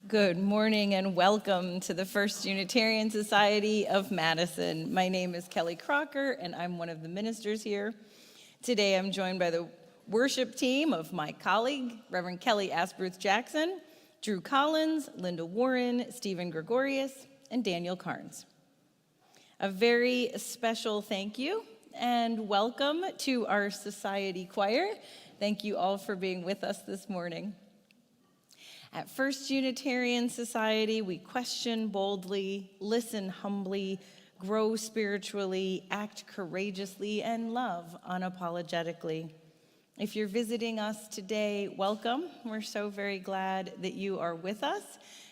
Good morning and welcome to the First Unitarian Society of Madison. My name is Kelly Crocker and I'm one of the ministers here. Today I'm joined by the worship team of my colleague, Reverend Kelly Asbruth Jackson, Drew Collins, Linda Warren, Stephen Gregorius, and Daniel Carnes. A very special thank you and welcome to our society choir. Thank you all for being with us this morning. At First Unitarian Society, we question boldly, listen humbly, grow spiritually, act courageously, and love unapologetically. If you're visiting us today, welcome. We're so very glad that you are with us.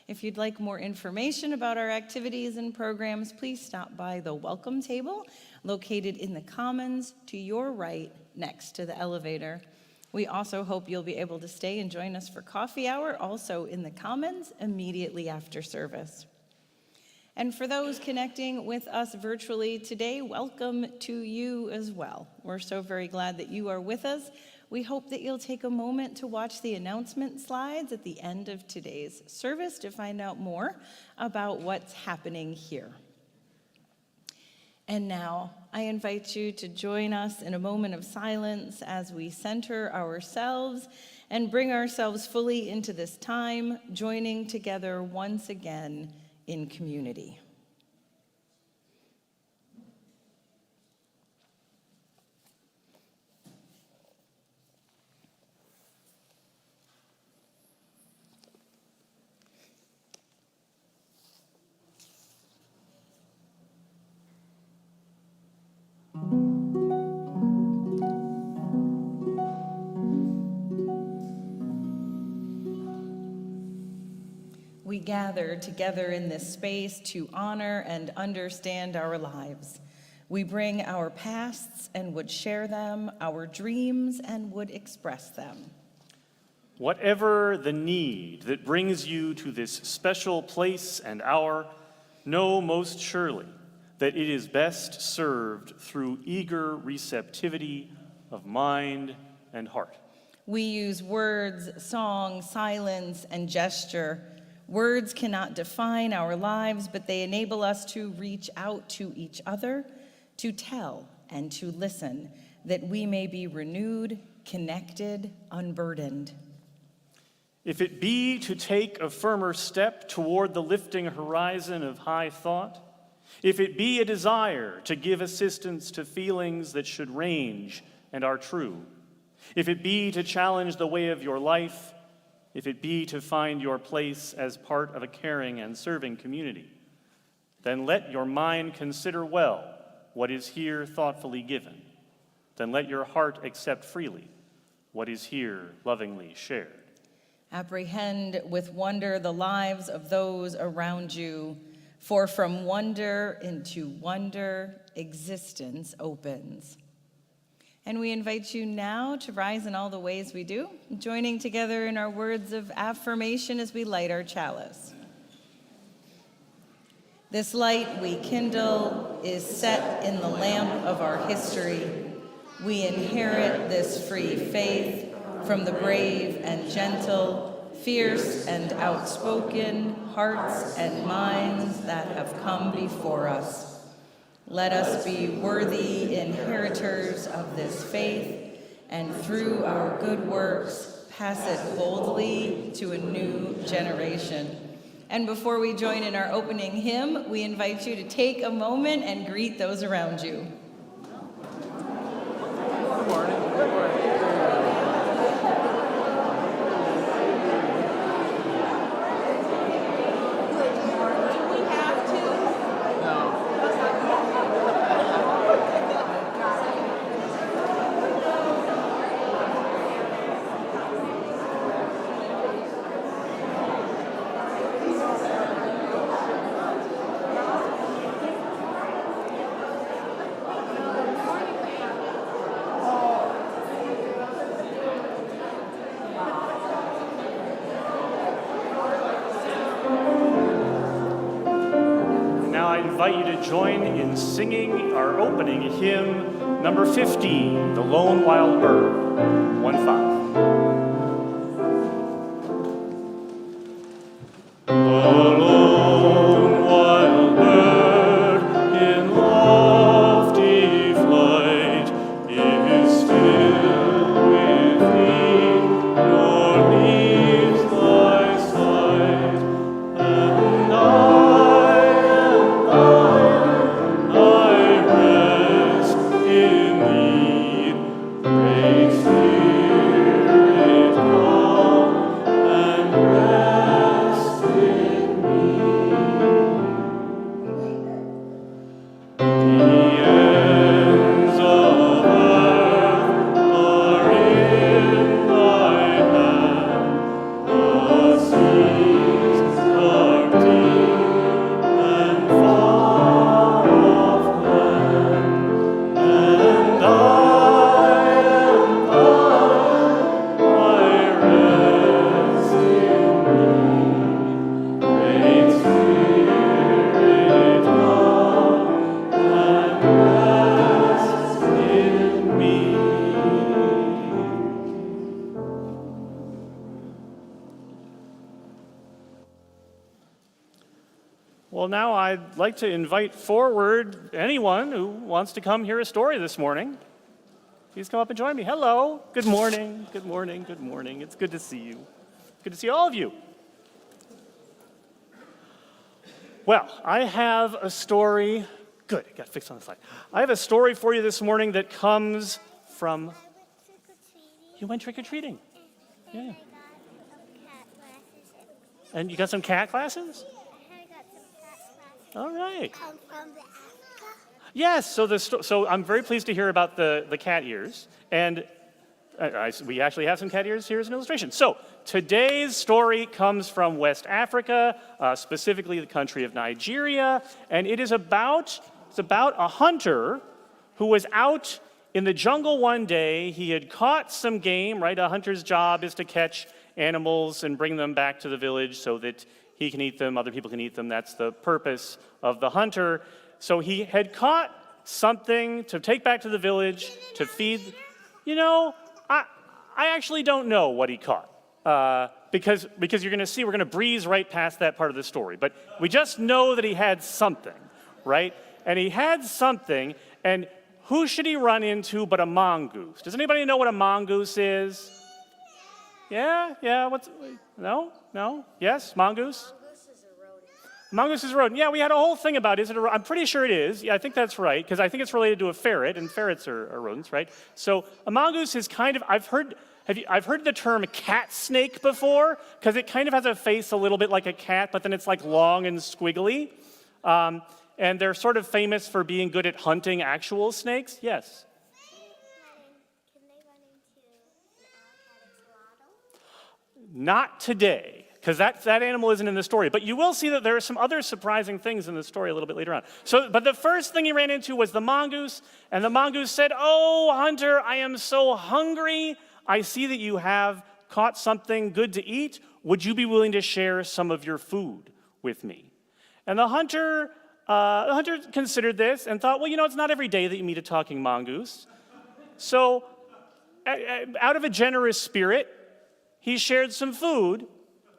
If you'd like more information about our activities and programs, please stop by the welcome table located in the Commons to your right next to the elevator. We also hope you'll be able to stay and join us for coffee hour, also in the Commons, immediately after service. And for those connecting with us virtually today, welcome to you as well. We're so very glad that you are with us. We hope that you'll take a moment to watch the announcement slides at the end of today's service to find out more about what's happening here. And now, I invite you to join us in a moment of silence as we center ourselves and bring ourselves fully into this time, joining together once again in community. We gather together in this space to honor and understand our lives. We bring our pasts and would share them, our dreams and would express them. Whatever the need that brings you to this special place and hour, know most surely that it is best served through eager receptivity of mind and heart. We use words, song, silence, and gesture. Words cannot define our lives, but they enable us to reach out to each other, to tell and to listen, that we may be renewed, connected, unburdened. If it be to take a firmer step toward the lifting horizon of high thought, if it be a desire to give assistance to feelings that should range and are true, if it be to challenge the way of your life, if it be to find your place as part of a caring and serving community, then let your mind consider well what is here thoughtfully given. Then let your heart accept freely what is here lovingly shared. Apprehend with wonder the lives of those around you, for from wonder into wonder, existence opens. And we invite you now to rise in all the ways we do, joining together in our words of affirmation as we light our chalice. This light we kindle is set in the lamp of our history. We inherit this free faith from the brave and gentle, fierce and outspoken hearts and minds that have come before us. Let us be worthy inheritors of this faith, and through our good works, pass it boldly to a new generation. And before we join in our opening hymn, we invite you to take a moment and greet those around you. Good morning. Good morning. I invite you to join in singing our opening hymn, number 15, The Lone Wild Bird, 1-5. Well, now I'd like to invite forward anyone who wants to come hear a story this morning. Please come up and join me. Hello. Good morning. Good morning. Good morning. It's good to see you. Good to see all of you. Well, I have a story. Good. It got fixed on the slide. I have a story for you this morning that comes from... You went trick-or-treating? Yeah. And you got some cat glasses? All right. Come from the Africa? Yes, so I'm very pleased to hear about the cat ears. And we actually have some cat ears here as an illustration. So today's story comes from West Africa, specifically the country of Nigeria. And it's about a hunter who was out in the jungle one day. He had caught some game, right? A hunter's job is to catch animals and bring them back to the village so that he can eat them, other people can eat them. That's the purpose of the hunter. So he had caught something to take back to the village to feed. You know, I actually don't know what he caught. Because you're going to see, we're going to breeze right past that part of the story. But we just know that he had something, right? And he had something, and who should he run into but a mongoose? Does anybody know what a mongoose is? Yeah? No? Yes? Mongoose? Mongoose is a rodent. Yeah, we had a whole thing about is it a rodent? I'm pretty sure it is. Yeah, I think that's right, because I think it's related to a ferret, and ferrets are rodents, right? So a mongoose is kind of, I've heard the term cat snake before, because it kind of has a face a little bit like a cat, but then it's like long and squiggly. And they're sort of famous for being good at hunting actual snakes. Yes? Can they run into an alligator? Not today, because that animal isn't in the story. But you will see that there are some other surprising things in the story a little bit later on. But the first thing he ran into was the mongoose, and the mongoose said, "Oh, hunter, I am so hungry. I see that you have caught something good to eat. Would you be willing to share some of your food with me?" And the hunter considered this and thought, well, it's not every day that you meet a talking mongoose. So out of a generous spirit, he shared some food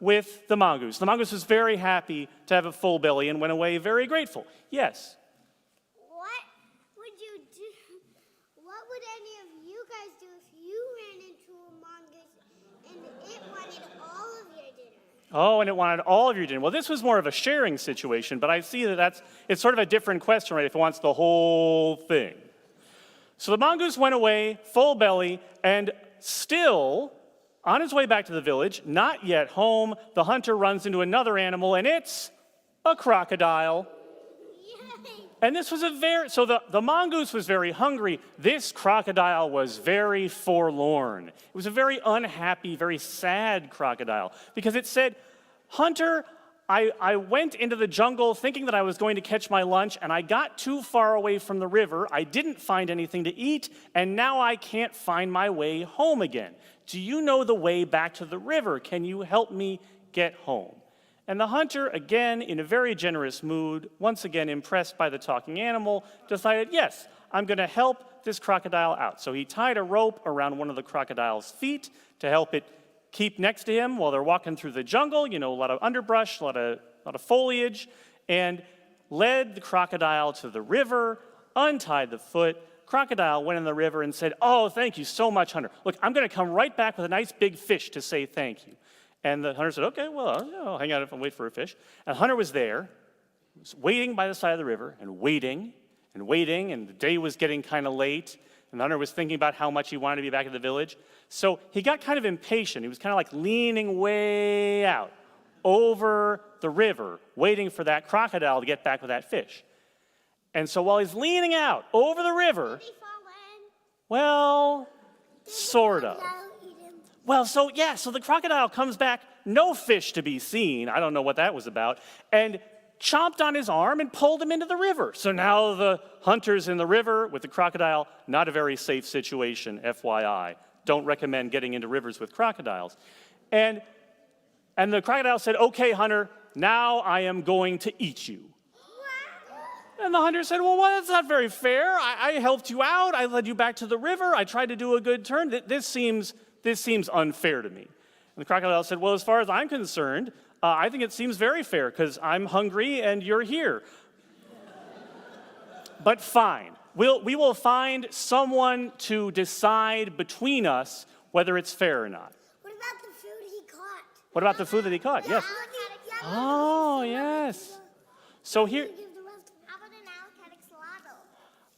with the mongoose. The mongoose was very happy to have a full belly and went away very grateful. Yes? What would you do? What would any of you guys do if you ran into a mongoose and it wanted all of your dinner? Oh, and it wanted all of your dinner. Well, this was more of a sharing situation, but I see that it's sort of a different question, right, if it wants the whole thing. So the mongoose went away, full belly, and still, on his way back to the village, not yet home, the hunter runs into another animal, and it's a crocodile. Yay! And this was so the mongoose was very hungry. This crocodile was very forlorn. It was a very unhappy, very sad crocodile because it said, "Hunter, I went into the jungle thinking that I was going to catch my lunch, and I got too far away from the river. I didn't find anything to eat, and now I can't find my way home again. Do you know the way back to the river? Can you help me get home?" And the hunter, again, in a very generous mood, once again impressed by the talking animal, decided, yes, I'm going to help this crocodile out. So he tied a rope around one of the crocodile's feet to help it keep next to him while they're walking through the jungle, a lot of underbrush, a lot of foliage, and led the crocodile to the river, untied the foot. Crocodile went in the river and said, "Oh, thank you so much, hunter. Look, I'm going to come right back with a nice big fish to say thank you." And the hunter said, "Okay, well, I'll hang out and wait for a fish." And the hunter was there, waiting by the side of the river, and waiting, and the day was getting kind of late, and the hunter was thinking about how much he wanted to be back at the village. So he got kind of impatient. He was kind of like leaning way out over the river, waiting for that crocodile to get back with that fish. And so while he's leaning out over the river, Did he fall in? well, sort of. Well, so the crocodile comes back, no fish to be seen. I don't know what that was about. And chomped on his arm and pulled him into the river. So now the hunter's in the river with the crocodile. Not a very safe situation, FYI. Don't recommend getting into rivers with crocodiles. And the crocodile said, "Okay, hunter, now I am going to eat you." And the hunter said, "Well, that's not very fair. I helped you out. I led you back to the river. I tried to do a good turn. This seems unfair to me." And the crocodile said, "Well, as far as I'm concerned, I think it seems very fair because I'm hungry and you're here. But fine. We will find someone to decide between us whether it's fair or not. What about the food he caught? What about the food that he caught? Yes. Oh, yes. So here, How about an allocat axolotl?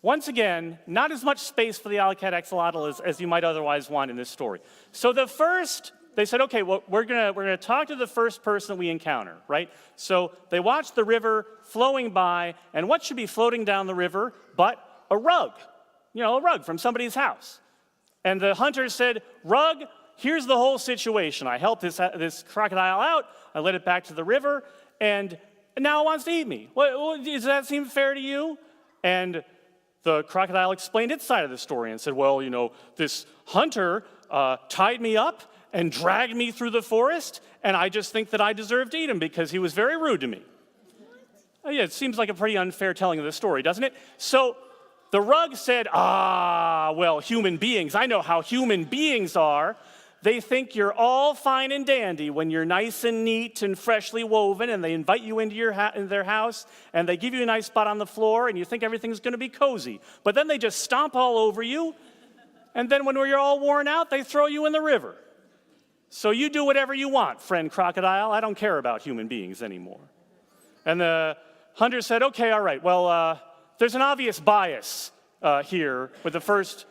once again, not as much space for the allocat axolotl as you might otherwise want in this story. So the first, they said, okay, well, we're gonna talk to the first person we encounter, right? So they watch the river flowing by, and what should be floating down the river but a rug, a rug from somebody's house. And the hunter said, rug, here's the whole situation. I helped this crocodile out, I led it back to the river, and now it wants to eat me. Does that seem fair to you? And the crocodile explained its side of the story and said, well, this hunter tied me up and dragged me through the forest, and I just think that I deserve to eat him because he was very rude to me. Yeah, it seems like a pretty unfair telling of the story, doesn't it? So the rug said, well, human beings, I know how human beings are. They think you're all fine and dandy when you're nice and neat and freshly woven, and they invite you into their house, and they give you a nice spot on the floor, and you think everything's going to be cozy. But then they just stomp all over you, and then when you're all worn out, they throw you in the river. So you do whatever you want, friend crocodile. I don't care about human beings anymore. And the hunter said, okay, all right, well, there's an obvious bias here with the first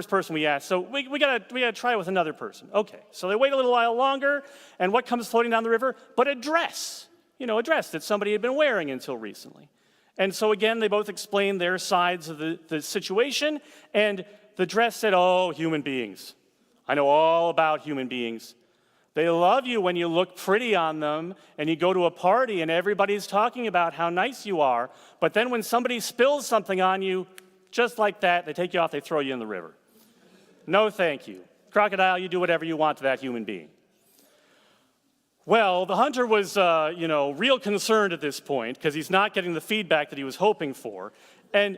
person we asked, so we gotta try it with another person. Okay, so they wait a little while longer, and what comes floating down the river but a dress, a dress that somebody had been wearing until recently. And so again, they both explained their sides of the situation, and the dress said, oh, human beings. I know all about human beings. They love you when you look pretty on them, and you go to a party, and everybody's talking about how nice you are, but then when somebody spills something on you, just like that, they take you off, they throw you in the river. No, thank you. Crocodile, you do whatever you want to that human being. Well, the hunter was, real concerned at this point because he's not getting the feedback that he was hoping for, and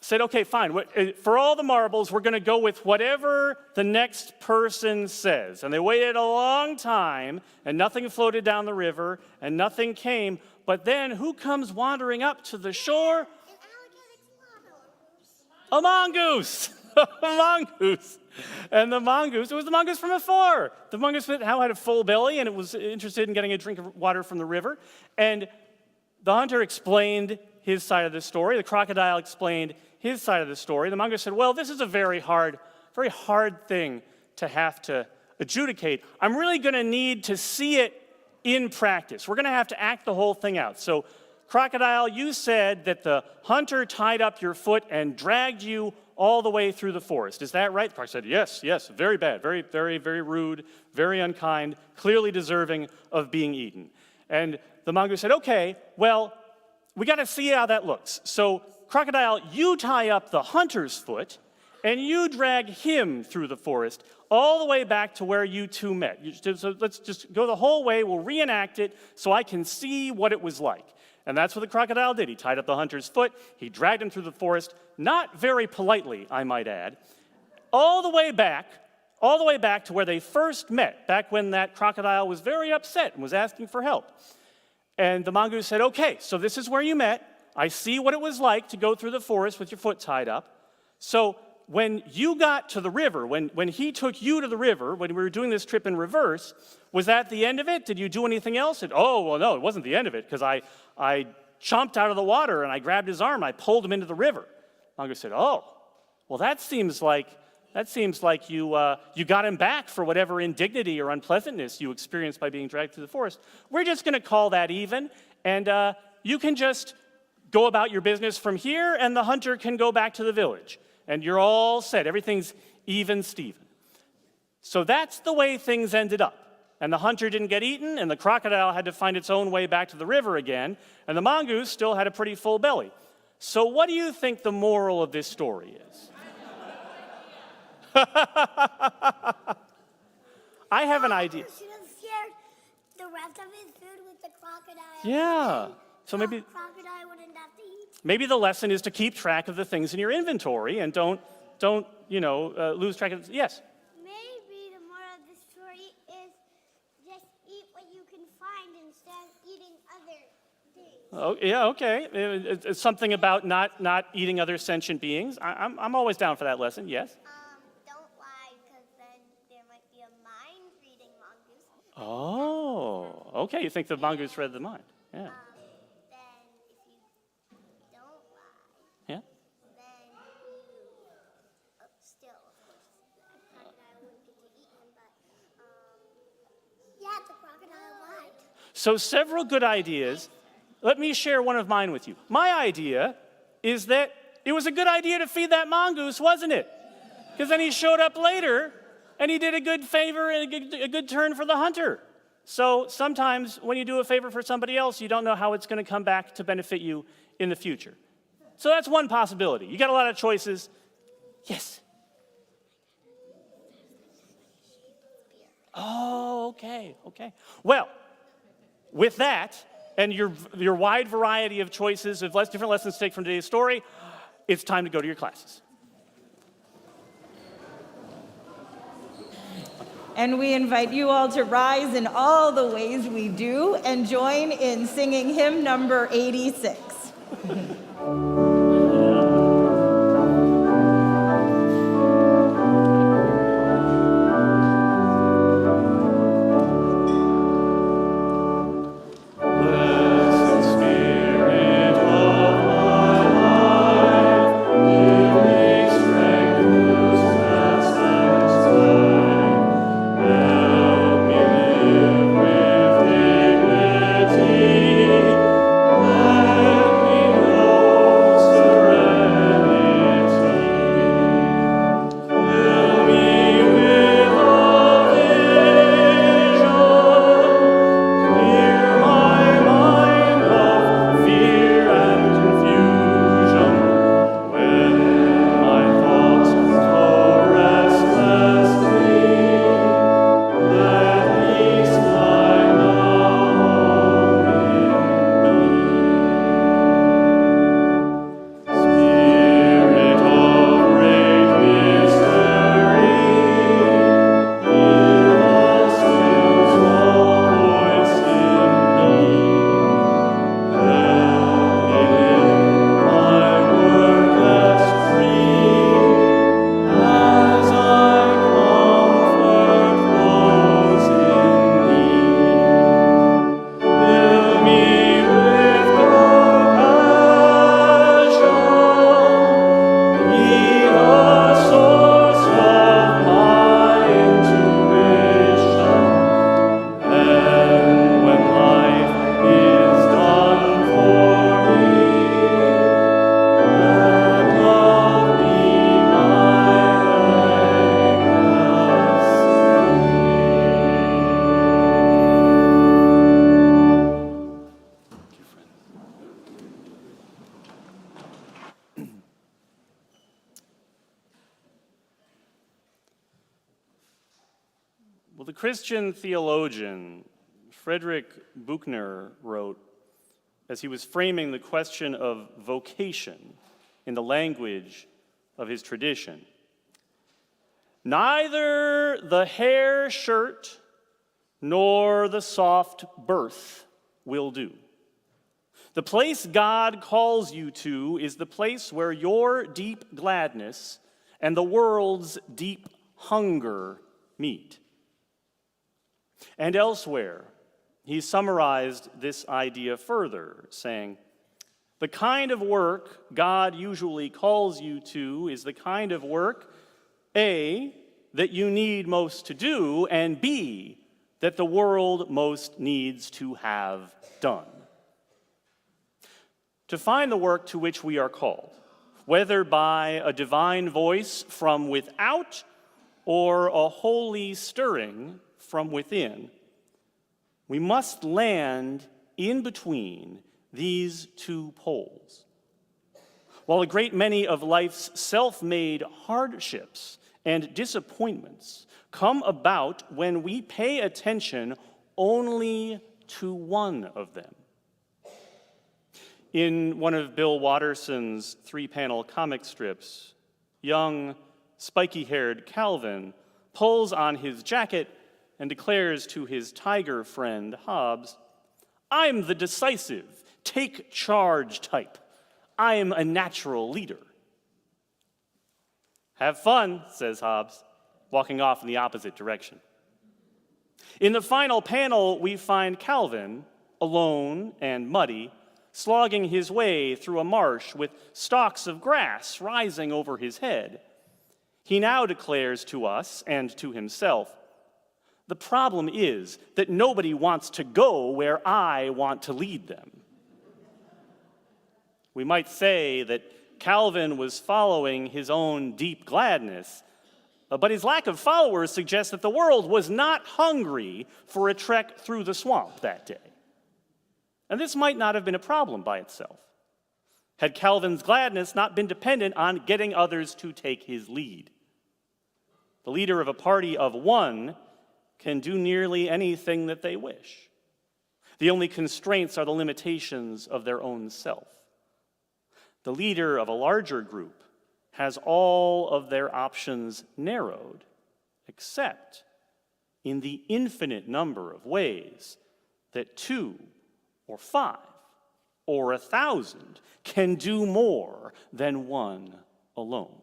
said, okay, fine. For all the marbles, we're going to go with whatever the next person says. And they waited a long time, and nothing floated down the river, and nothing came. But then, who comes wandering up to the shore? A mongoose. A mongoose. And the mongoose, it was the mongoose from afar. The mongoose now had a full belly, and it was interested in getting a drink of water from the river. And the hunter explained his side of the story. The crocodile explained his side of the story. The mongoose said, well, this is a very hard thing to have to adjudicate. I'm really going to need to see it in practice. We're going to have to act the whole thing out. So, crocodile, you said that the hunter tied up your foot and dragged you all the way through the forest. Is that right? The crocodile said, yes, very bad, very, very, very rude, very unkind, clearly deserving of being eaten. And the mongoose said, okay, well, we got to see how that looks. So, crocodile, you tie up the hunter's foot, and you drag him through the forest all the way back to where you two met. So let's just go the whole way. We'll reenact it so I can see what it was like. And that's what the crocodile did. He tied up the hunter's foot. He dragged him through the forest, not very politely, I might add, all the way back to where they first met, back when that crocodile was very upset and was asking for help. And the mongoose said, okay, so this is where you met. I see what it was like to go through the forest with your foot tied up. So when you got to the river, when he took you to the river, when we were doing this trip in reverse, was that the end of it? Did you do anything else? Oh, well, no, it wasn't the end of it, because I chomped out of the water and I grabbed his arm and I pulled him into the river. Mongoose said, oh, well, that seems like you got him back for whatever indignity or unpleasantness you experienced by being dragged through the forest. We're just going to call that even, and you can just go about your business from here, and the hunter can go back to the village. And you're all set. Everything's even Steven. So that's the way things ended up. And the hunter didn't get eaten, and the crocodile had to find its own way back to the river again, and the mongoose still had a pretty full belly. So what do you think the moral of this story is? I have an idea. He should have shared the rest of his food with the crocodile. Yeah. So maybe The crocodile wouldn't have to eat. maybe the lesson is to keep track of the things in your inventory and don't lose track of. Yes. Maybe the moral of the story is just eat what you can find and Oh, yeah, okay. It's something about not eating other sentient beings. I'm always down for that lesson, yes? Don't lie, because then there might be a mind-reading mongoose. Oh, okay. You think the mongoose read the mind. Yeah. Then if you don't lie, Yeah. then you still, of course, the crocodile wouldn't get to eat him, but yeah, the crocodile lied. So several good ideas. Let me share one of mine with you. My idea is that it was a good idea to feed that mongoose, wasn't it? Because then he showed up later, and he did a good favor and a good turn for the hunter. So sometimes when you do a favor for somebody else, you don't know how it's going to come back to benefit you in the future. So that's one possibility. You got a lot of choices. Yes. Oh, okay. Well, with that, and your wide variety of choices of different lessons to take from today's story, it's time to go to your classes. And we invite you all to rise in all the ways we do and join in singing hymn number 86. Well, the Christian theologian Friedrich Buchner wrote, as he was framing the question of vocation in the language of his tradition, "Neither the hair shirt nor the soft berth will do. The place God calls you to is the place where your deep gladness and the world's deep hunger meet." And elsewhere, he summarized this idea further, saying, "The kind of work God usually calls you to is the kind of work, A, that you need most to do, and B, that the world most needs to have done." To find the work to which we are called, whether by a divine voice from without or a holy stirring from within, we must land in between these two poles. While a great many of life's self-made hardships and disappointments come about when we pay attention only to one of them. In one of Bill Watterson's 3-panel comic strips, young, spiky-haired Calvin pulls on his jacket and declares to his tiger friend, Hobbes, "I'm the decisive, take charge type. I'm a natural leader. Have fun, says Hobbes, walking off in the opposite direction. In the final panel, we find Calvin, alone and muddy, slogging his way through a marsh with stalks of grass rising over his head. He now declares to us and to himself, the problem is that nobody wants to go where I want to lead them. We might say that Calvin was following his own deep gladness, but his lack of followers suggests that the world was not hungry for a trek through the swamp that day. And this might not have been a problem by itself, had Calvin's gladness not been dependent on getting others to take his lead. The leader of a party of one can do nearly anything that they wish. The only constraints are the limitations of their own self. The leader of a larger group has all of their options narrowed, except in the infinite number of ways that 2 or 5 or 1,000 can do more than one alone.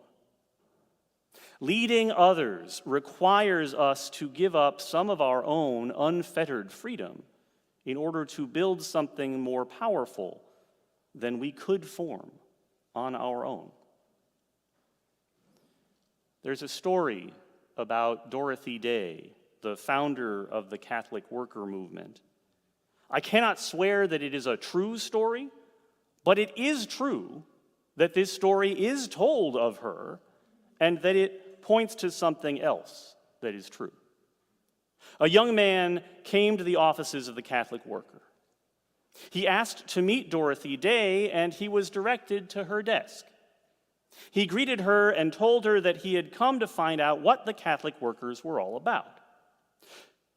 Leading others requires us to give up some of our own unfettered freedom in order to build something more powerful than we could form on our own. There's a story about Dorothy Day, the founder of the Catholic worker movement. I cannot swear that it is a true story, but it is true that this story is told of her and that it points to something else that is true. A young man came to the offices of the Catholic worker. He asked to meet Dorothy Day, and he was directed to her desk. He greeted her and told her that he had come to find out what the Catholic workers were all about.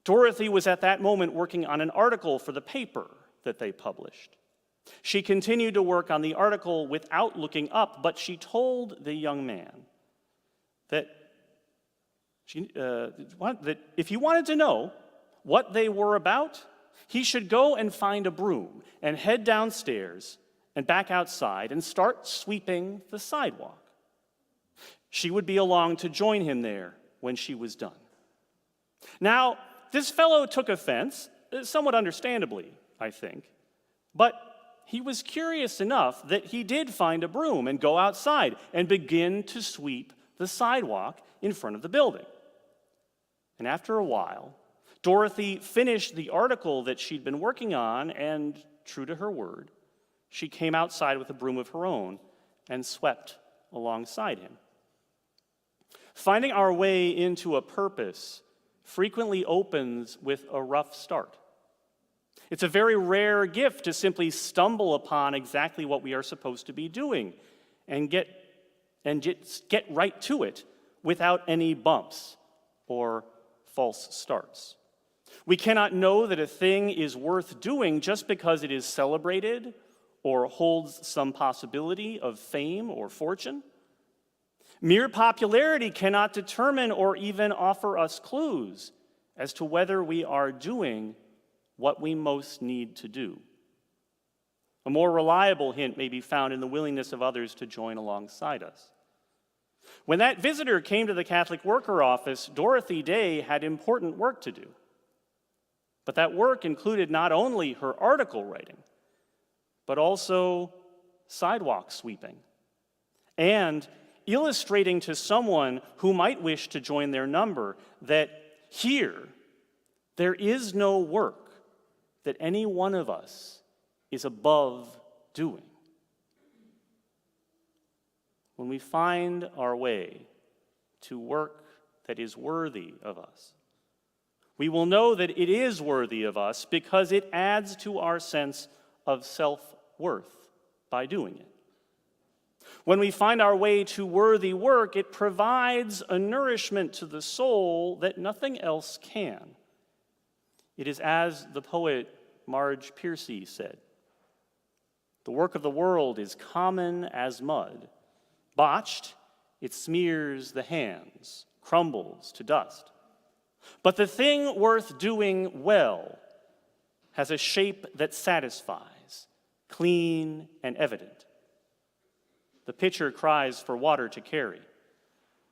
Dorothy was at that moment working on an article for the paper that they published. She continued to work on the article without looking up, but she told the young man that if he wanted to know what they were about, he should go and find a broom and head downstairs and back outside and start sweeping the sidewalk. She would be along to join him there when she was done. Now, this fellow took offense, somewhat understandably, I think, but he was curious enough that he did find a broom and go outside and begin to sweep the sidewalk in front of the building. And after a while, Dorothy finished the article that she'd been working on, and true to her word, she came outside with a broom of her own and swept alongside him. Finding our way into a purpose frequently opens with a rough start. It's a very rare gift to simply stumble upon exactly what we are supposed to be doing and get right to it without any bumps or false starts. We cannot know that a thing is worth doing just because it is celebrated or holds some possibility of fame or fortune. Mere popularity cannot determine or even offer us clues as to whether we are doing what we most need to do. A more reliable hint may be found in the willingness of others to join alongside us. When that visitor came to the Catholic worker office, Dorothy Day had important work to do. But that work included not only her article writing, but also sidewalk sweeping and illustrating to someone who might wish to join their number that here there is no work that any one of us is above doing. When we find our way to work that is worthy of us, we will know that it is worthy of us because it adds to our sense of self-worth by doing it. When we find our way to worthy work, it provides a nourishment to the soul that nothing else can. It is as the poet Marge Piercy said, "The work of the world is common as mud. Botched, it smears the hands, crumbles to dust. But the thing worth doing well has a shape that satisfies, clean and evident. The pitcher cries for water to carry,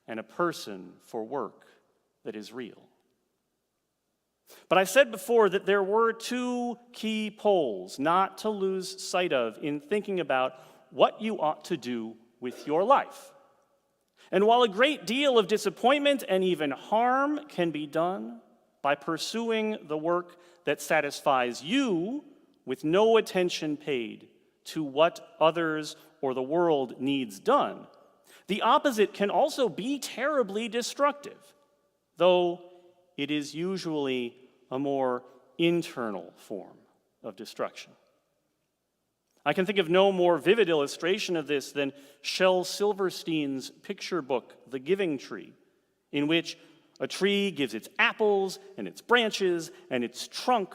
and a person for work that is real. But I said before that there were two key poles not to lose sight of in thinking about what you ought to do with your life. And while a great deal of disappointment and even harm can be done by pursuing the work that satisfies you with no attention paid to what others or the world needs done, the opposite can also be terribly destructive, though it is usually a more internal form of destruction. I can think of no more vivid illustration of this than Shel Silverstein's picture book, The Giving Tree, in which a tree gives its apples and its branches and its trunk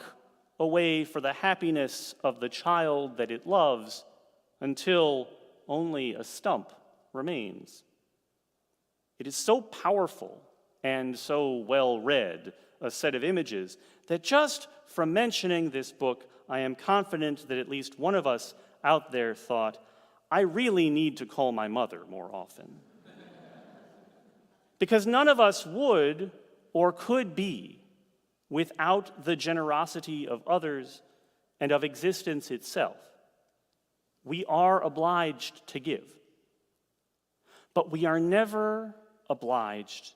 away for the happiness of the child that it loves until only a stump remains. It is so powerful and so well read a set of images that just from mentioning this book, I am confident that at least one of us out there thought, I really need to call my mother more often. Because none of us would or could be without the generosity of others and of existence itself. We are obliged to give. But we are never obliged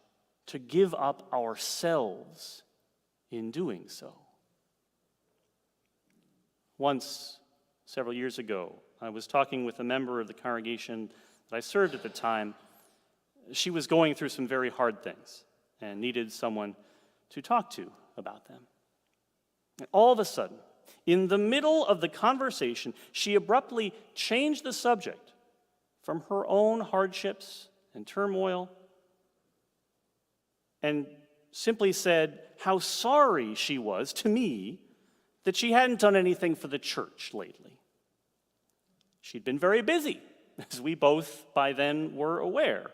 to give up ourselves in doing so. Once, several years ago, I was talking with a member of the congregation that I served at the time. She was going through some very hard things and needed someone to talk to about them. And all of a sudden, in the middle of the conversation, she abruptly changed the subject from her own hardships and turmoil and simply said how sorry she was to me that she hadn't done anything for the church lately. She'd been very busy, as we both by then were aware.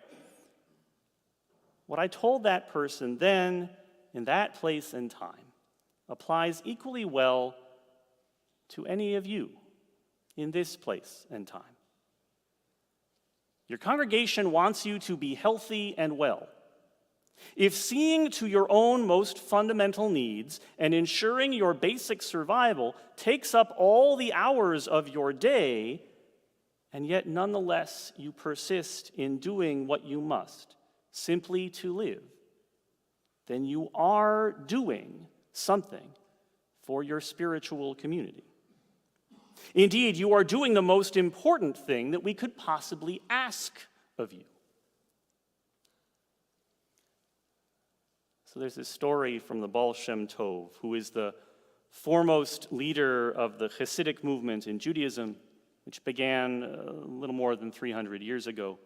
What I told that person then, in that place and time, applies equally well to any of you in this place and time. Your congregation wants you to be healthy and well. If seeing to your own most fundamental needs and ensuring your basic survival takes up all the hours of your day, and yet nonetheless you persist in doing what you must, simply to live, then you are doing something for your spiritual community. Indeed, you are doing the most important thing that we could possibly ask of you. So there's this story from the Baal Shem Tov, who is the foremost leader of the Hasidic movement in Judaism, which began a little more than 300 years ago.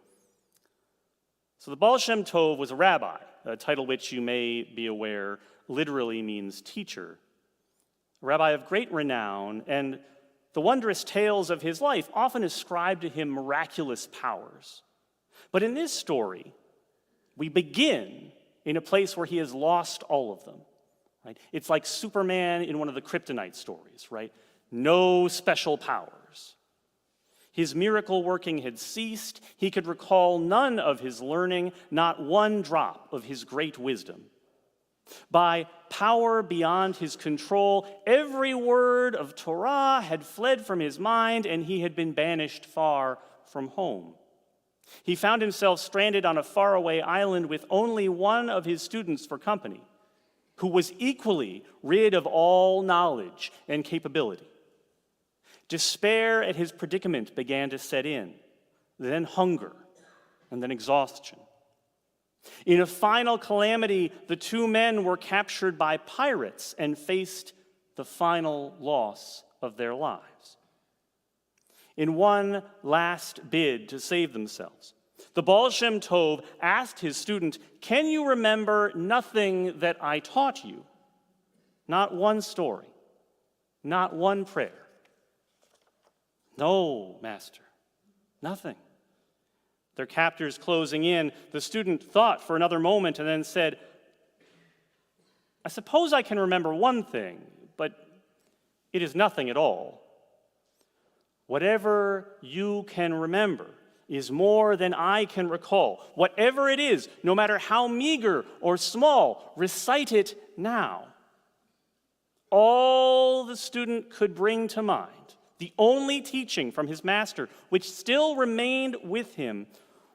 So the Baal Shem Tov was a rabbi, a title which you may be aware literally means teacher. A rabbi of great renown, and the wondrous tales of his life often ascribe to him miraculous powers. But in this story, we begin in a place where he has lost all of them. Right? It's like Superman in one of the kryptonite stories, right? No special powers. His miracle working had ceased. He could recall none of his learning, not one drop of his great wisdom. By power beyond his control, every word of Torah had fled from his mind, and he had been banished far from home. He found himself stranded on a faraway island with only one of his students for company, who was equally rid of all knowledge and capability. Despair at his predicament began to set in, then hunger, and then exhaustion. In a final calamity, the two men were captured by pirates and faced the final loss of their lives. In one last bid to save themselves, the Baal Shem Tov asked his student, "Can you remember nothing that I taught you?" Not one story, not one prayer. "No, master, nothing." Their captors closing in, the student thought for another moment and then said, "I suppose I can remember one thing, but it is nothing at all. Whatever you can remember is more than I can recall. Whatever it is, no matter how meager or small, recite it now. All the student could bring to mind, the only teaching from his master which still remained with him,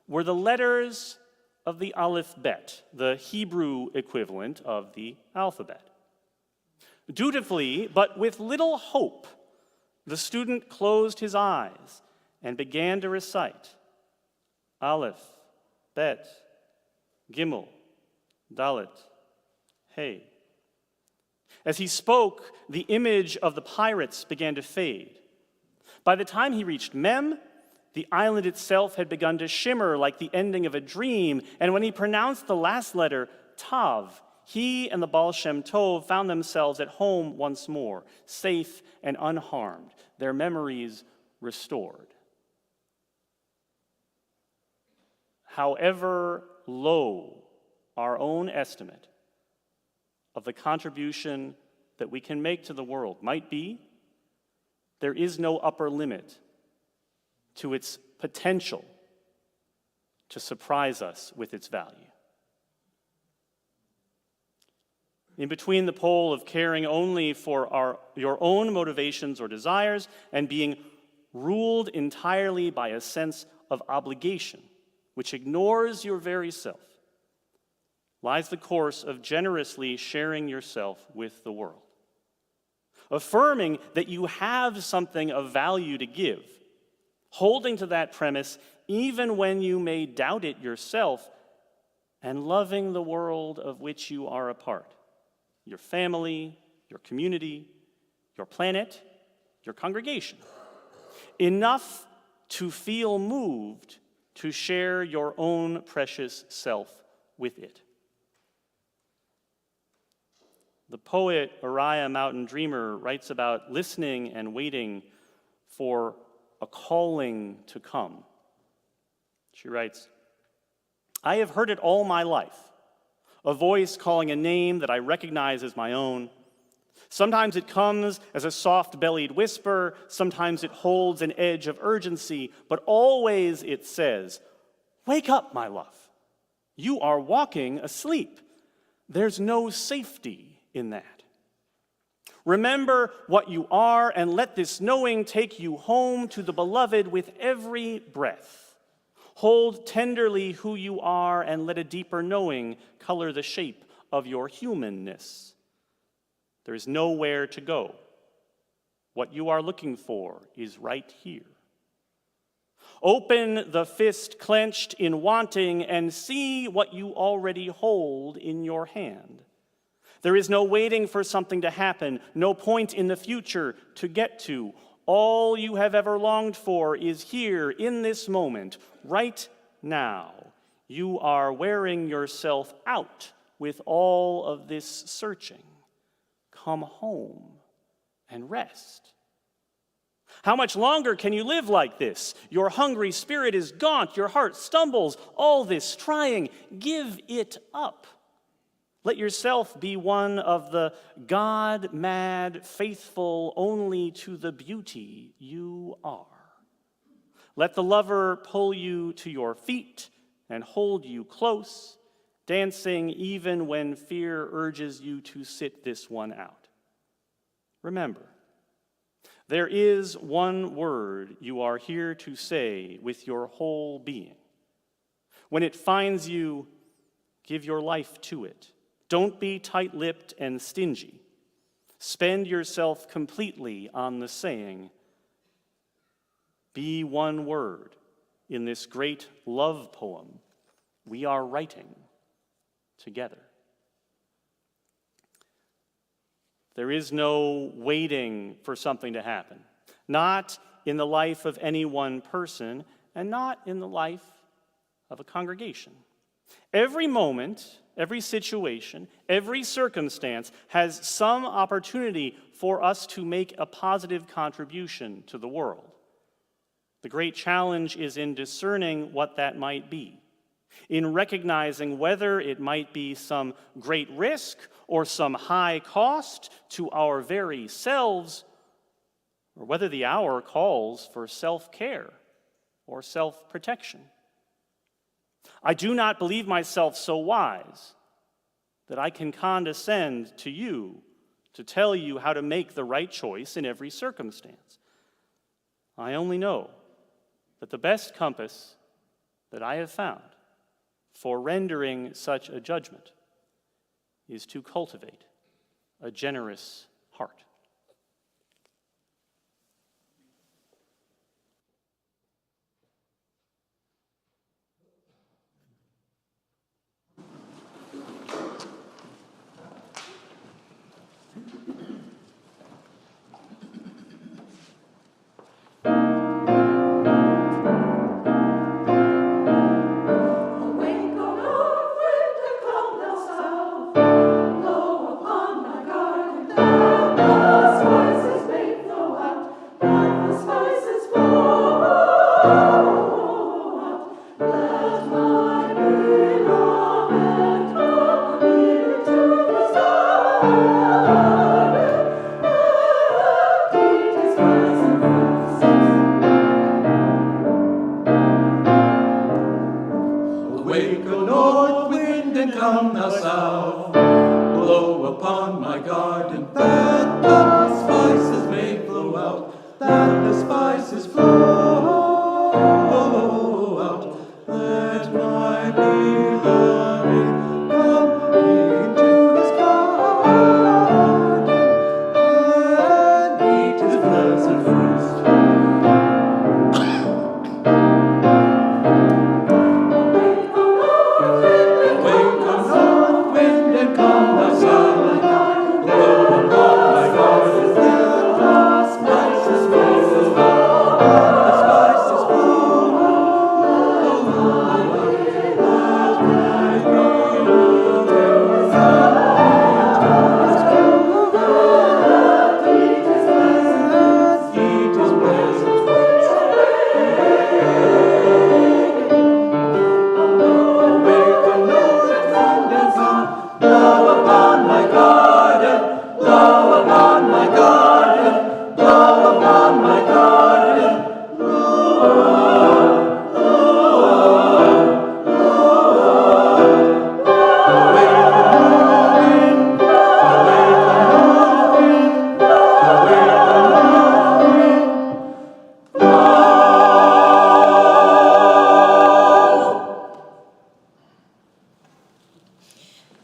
were the letters of the Aleph-Bet, the Hebrew equivalent of the alphabet. Dutifully, but with little hope, the student closed his eyes and began to recite Aleph, Bet, Gimel, Dalet, Hey. As he spoke, the image of the pirates began to fade. By the time he reached Mem, the island itself had begun to shimmer like the ending of a dream, and when he pronounced the last letter, Tav, he and the Baal Shem Tov found themselves at home once more, safe and unharmed, their memories restored. However low our own estimate of the contribution that we can make to the world might be, there is no upper limit to its potential to surprise us with its value. In between the pole of caring only for your own motivations or desires and being ruled entirely by a sense of obligation, which ignores your very self, lies the course of generously sharing yourself with the world. Affirming that you have something of value to give, holding to that premise even when you may doubt it yourself, and loving the world of which you are a part. Your family, your community, your planet, your congregation. Enough to feel moved to share your own precious self with it. The poet Uriah Mountain Dreamer writes about listening and waiting for a calling to come. She writes, I have heard it all my life, a voice calling a name that I recognize as my own. Sometimes it comes as a soft-bellied whisper, sometimes it holds an edge of urgency, but always it says, wake up, my love. You are walking asleep. There's no safety in that. Remember what you are and let this knowing take you home to the beloved with every breath. Hold tenderly who you are and let a deeper knowing color the shape of your humanness. There is nowhere to go. What you are looking for is right here. Open the fist clenched in wanting and see what you already hold in your hand. There is no waiting for something to happen, no point in the future to get to. All you have ever longed for is here in this moment, right now. You are wearing yourself out with all of this searching. Come home and rest. How much longer can you live like this? Your hungry spirit is gaunt, your heart stumbles, all this trying. Give it up. Let yourself be one of the God-mad, faithful only to the beauty you are. Let the lover pull you to your feet and hold you close, dancing even when fear urges you to sit this one out. Remember, there is one word you are here to say with your whole being. When it finds you, give your life to it. Don't be tight-lipped and stingy. Spend yourself completely on the saying. Be one word in this great love poem we are writing together. There is no waiting for something to happen, not in the life of any one person and not in the life of a congregation. Every moment, every situation, every circumstance has some opportunity for us to make a positive contribution to the world. The great challenge is in discerning what that might be, in recognizing whether it might be some great risk or some high cost to our very selves, or whether the hour calls for self-care or self-protection. I do not believe myself so wise that I can condescend to you to tell you how to make the right choice in every circumstance. I only know that the best compass that I have found for rendering such a judgment is to cultivate a generous heart. Wake, O north wind, and come thou south. Blow upon my garden, that the spices may flow out, that the spices flow out. Let my beloved come into his garden and eat his blessed fruits.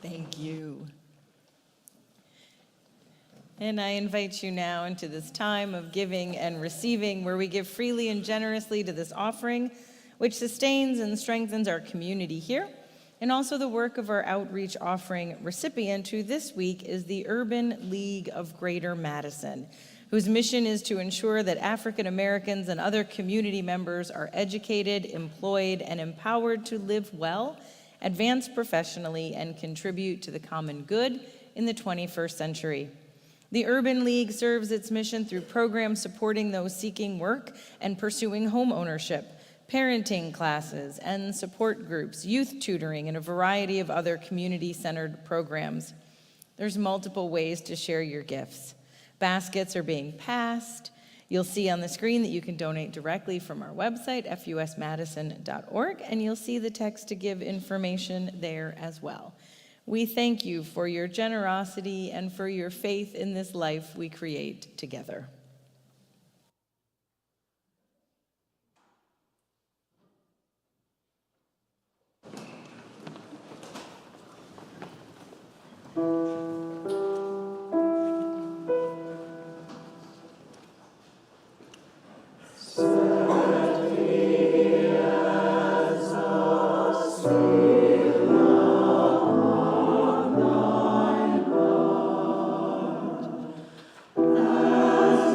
Thank you. And I invite you now into this time of giving and receiving, where we give freely and generously to this offering, which sustains and strengthens our community here, and also the work of our outreach offering recipient, who this week is the Urban League of Greater Madison, whose mission is to ensure that African Americans and other community members are educated, employed, and empowered to live well, advance professionally, and contribute to the common good in the 21st century. The Urban League serves its mission through programs supporting those seeking work and pursuing home ownership, parenting classes and support groups, youth tutoring, and a variety of other community-centered programs. There's multiple ways to share your gifts. Baskets are being passed. You'll see on the screen that you can donate directly from our website, fusmadison.org, and you'll see the text to give information there as well. We thank you for your generosity and for your faith in this life we create together. As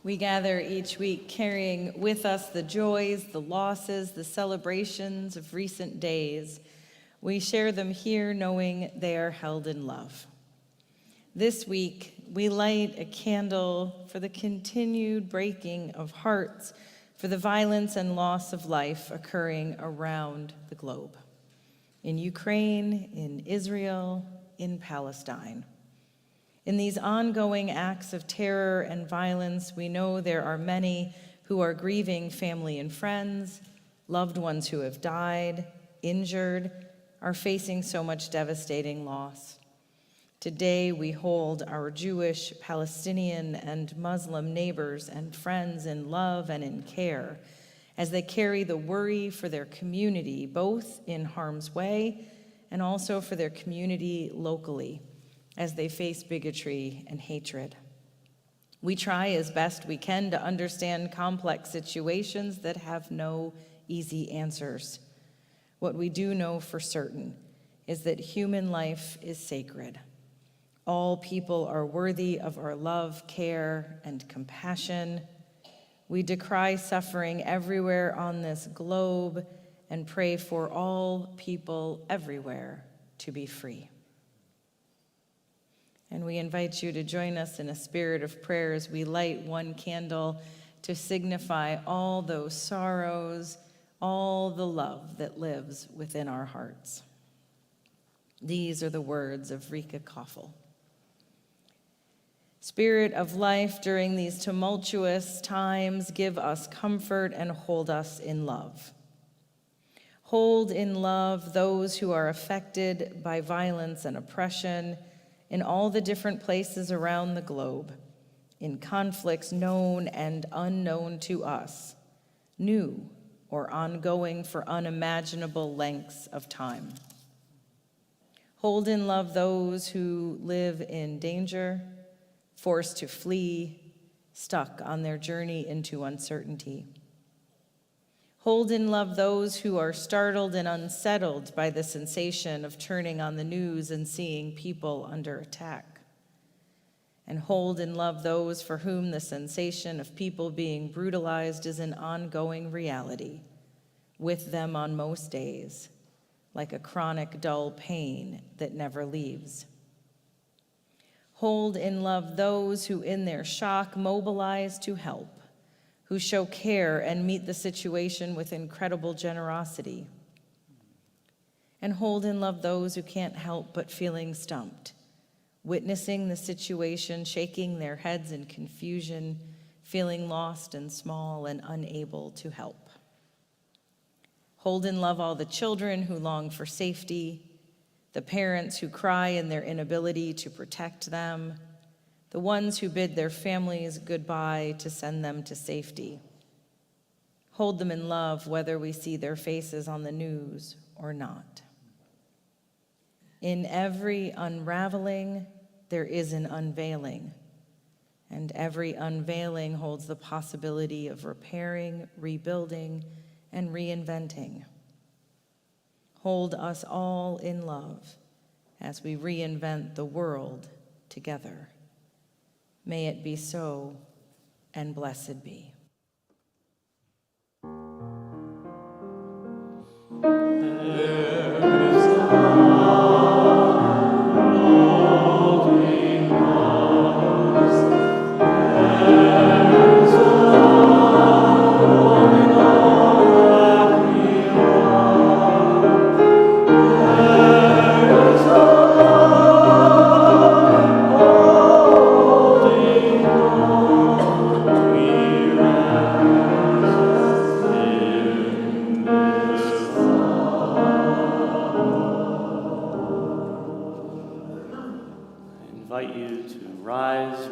We gather each week carrying with us the joys, the losses, the celebrations of recent days. We share them here knowing they are held in love. This week, we light a candle for the continued breaking of hearts, for the violence and loss of life occurring around the globe. In Ukraine, in Israel, in Palestine. In these ongoing acts of terror and violence, we know there are many who are grieving family and friends, loved ones who have died, injured, are facing so much devastating loss. Today, we hold our Jewish, Palestinian, and Muslim neighbors and friends in love and in care as they carry the worry for their community, both in harm's way and also for their community locally, as they face bigotry and hatred. We try as best we can to understand complex situations that have no easy answers. What we do know for certain is that human life is sacred. All people are worthy of our love, care, and compassion. We decry suffering everywhere on this globe and pray for all people everywhere to be free. And we invite you to join us in a spirit of prayer as we light one candle to signify all those sorrows, all the love that lives within our hearts. These are the words of Rika Koffel. Spirit of life, during these tumultuous times, give us comfort and hold us in love. Hold in love those who are affected by violence and oppression in all the different places around the globe, in conflicts known and unknown to us, new or ongoing for unimaginable lengths of time. Hold in love those who live in danger, forced to flee, stuck on their journey into uncertainty. Hold in love those who are startled and unsettled by the sensation of turning on the news and seeing people under attack. And hold in love those for whom the sensation of people being brutalized is an ongoing reality, with them on most days, like a chronic dull pain that never leaves. Hold in love those who in their shock mobilize to help, who show care and meet the situation with incredible generosity. And hold in love those who can't help but feeling stumped, witnessing the situation, shaking their heads in confusion, feeling lost and small and unable to help. Hold in love all the children who long for safety, the parents who cry in their inability to protect them, the ones who bid their families goodbye to send them to safety. Hold them in love whether we see their faces on the news or not. In every unraveling, there is an unveiling, and every unveiling holds the possibility of repairing, rebuilding, and reinventing. Hold us all in love as we reinvent the world together. May it be so, and blessed be.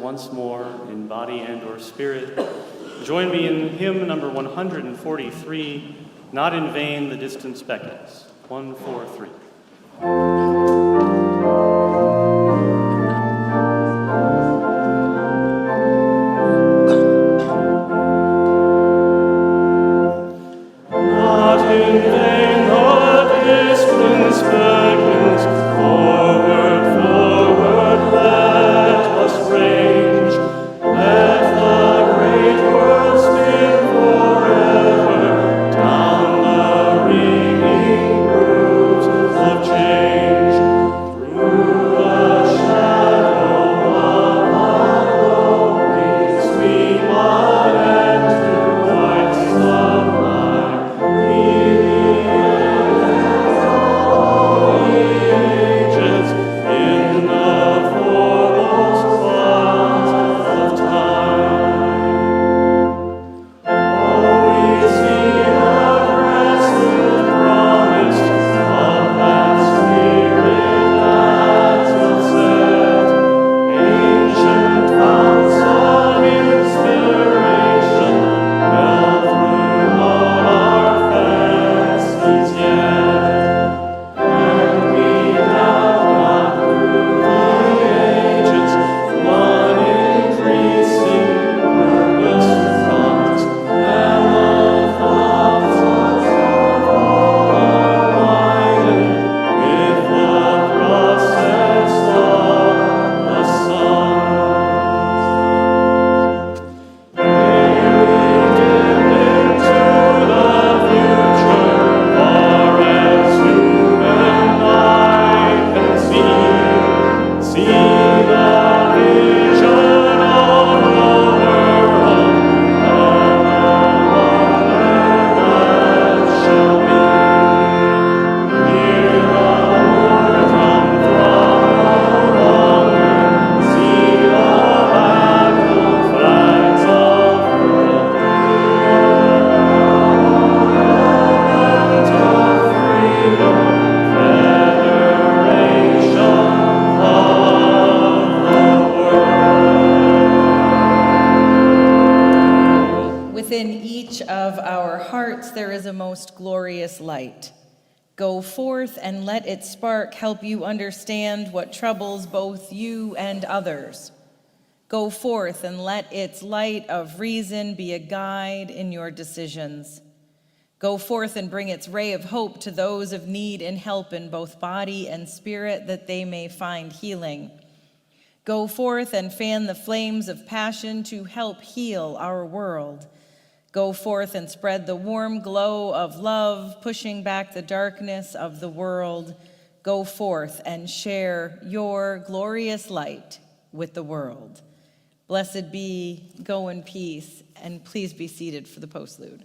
Once more in body and or spirit. Join me in hymn number 143, Not in Vain the Distance Beckons. 143. Let the great Within each of our hearts there is a most glorious light. Go forth and let its spark help you understand what troubles both you and others. Go forth and let its light of reason be a guide in your decisions. Go forth and bring its ray of hope to those of need and help in both body and spirit, that they may find healing. Go forth and fan the flames of passion to help heal our world. Go forth and spread the warm glow of love, pushing back the darkness of the world. Go forth and share your glorious light with the world. Blessed be, go in peace, and please be seated for the postlude.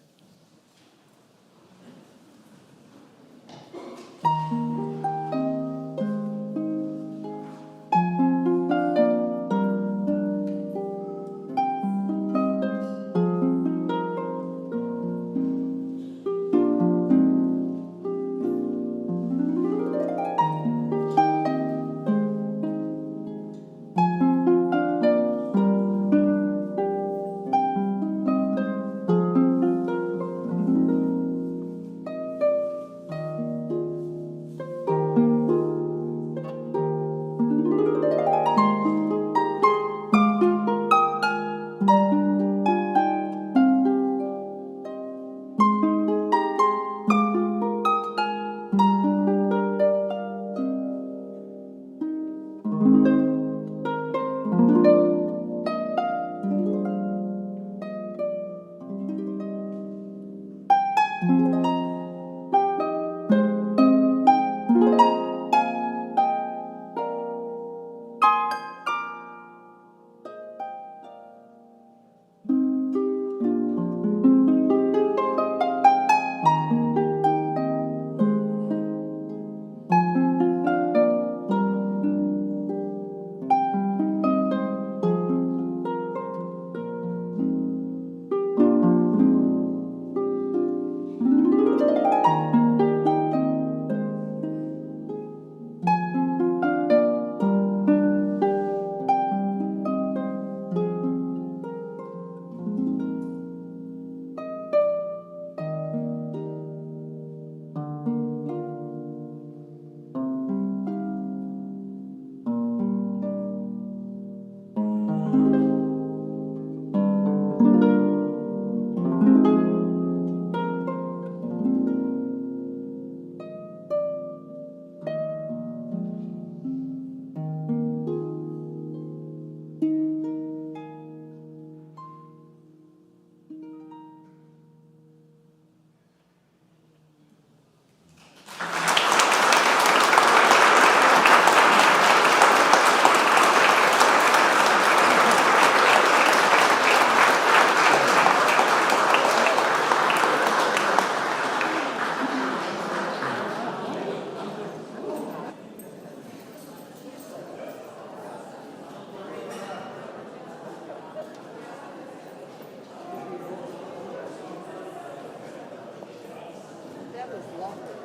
That was lovely.